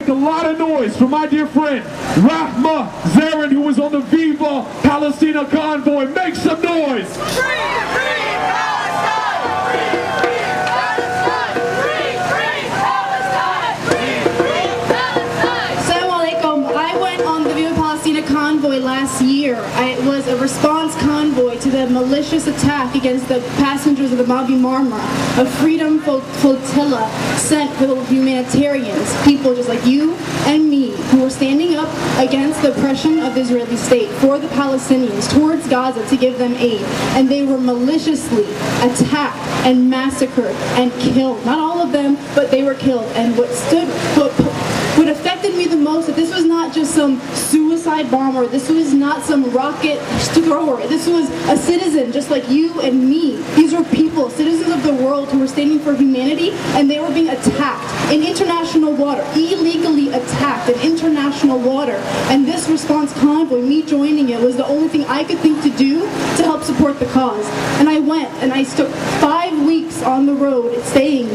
make a lot of noise for my dear friend, Rahma Zarin, who was on the Viva Palestina convoy. Make some noise! Convoy last year. It was a response convoy to the malicious attack against the passengers of the Mavi Marmara, a freedom flotilla sent for the humanitarians, people just like you and me, who were standing up against the oppression of the Israeli state for the Palestinians towards Gaza to give them aid. And they were maliciously attacked and massacred and killed. Not all of them, but they were killed. And what affected me the most, that this was not just some suicide bomber, this was not some rocket thrower, this was a citizen just like you and me. These were people, citizens of the world, who were standing for humanity, and they were being attacked in international water, illegally attacked in international water. And this response convoy, me joining it, was the only thing I could think to do to help support the cause. And I went, and I took 5 weeks on the road,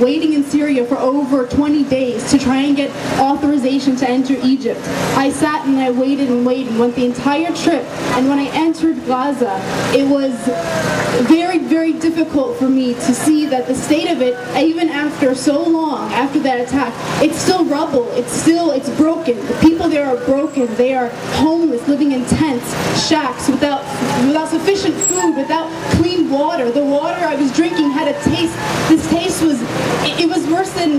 waiting in Syria for over 20 days to try and get authorization to enter Egypt. I sat and I waited and waited, went the entire trip, and when I entered Gaza, it was very, very difficult for me to see that the state of it, even after so long, after that attack, it's still rubble, it's broken. The people there are broken, they are homeless, living in tents, shacks, without sufficient food, without clean water. The water I was drinking had a taste, this taste was worse than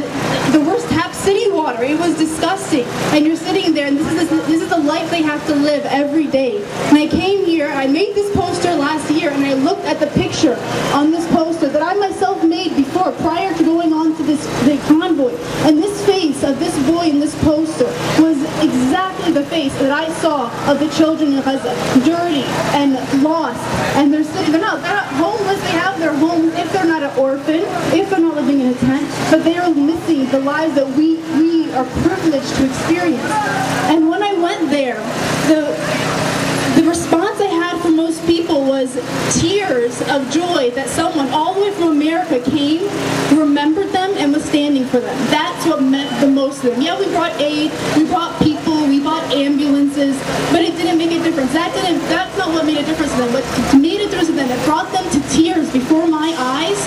the worst tap city water. It was disgusting. And you're sitting there, and this is the life they have to live every day. When I came here, I made this poster last year, and I looked at the picture on this poster that I myself made before, prior to going on to the convoy. And this face of this boy in this poster was exactly the face that I saw of the children in Gaza, dirty and lost. And they're not homeless, they have their homes, if they're not an orphan, if they're not living in a tent, but they are missing the lives that we are privileged to experience. And when I went there, the response I had from most people was tears of joy that someone all the way from America came, remembered them, and was standing for them. That's what meant the most to them. Yeah, we brought aid, we brought people, we bought ambulances, but it didn't make a difference. That's not what made a difference to them. What made a difference to them, that brought them to tears before my eyes,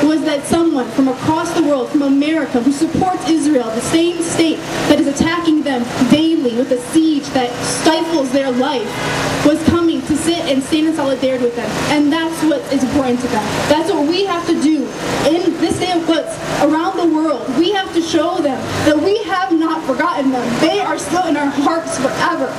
was that someone from across the world, from America, who supports Israel, the same state that is attacking them daily with a siege that stifles their life, was coming to sit and stand in solidarity with them. And that's what is important to them. That's what we have to do in this day of Quds around the world. We have to show them that we have not forgotten them. They are still in our hearts forever.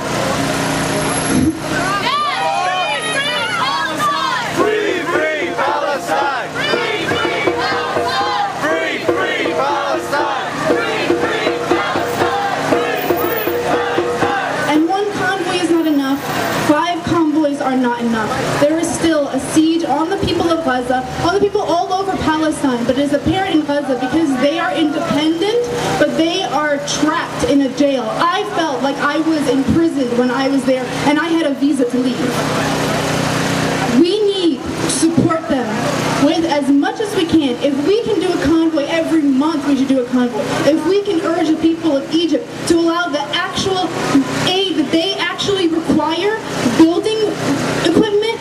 Not enough. There is still a siege on the people of Gaza, on the people all over Palestine, but it is apparent in Gaza because they are independent, but they are trapped in a jail. I felt like I was imprisoned when I was there, and I had a visa to leave. We need to support them with as much as we can. If we can do a convoy every month, we should do a convoy. If we can urge the people of Egypt to allow the actual aid that they actually require, building equipment,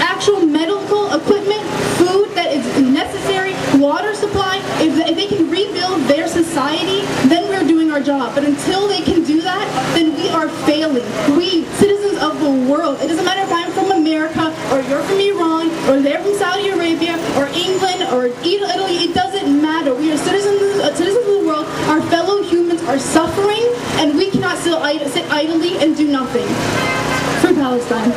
actual medical equipment, food that is necessary, water supply, if they can rebuild their society, then we're doing our job. But until they can do that, then we are failing. We, citizens of the world, it doesn't matter if I'm from America, or you're from Iran, or they're from Saudi Arabia, or England, or Italy, it doesn't matter. We are citizens of the world. Our fellow humans are suffering, and we cannot sit idly and do nothing. For Palestine.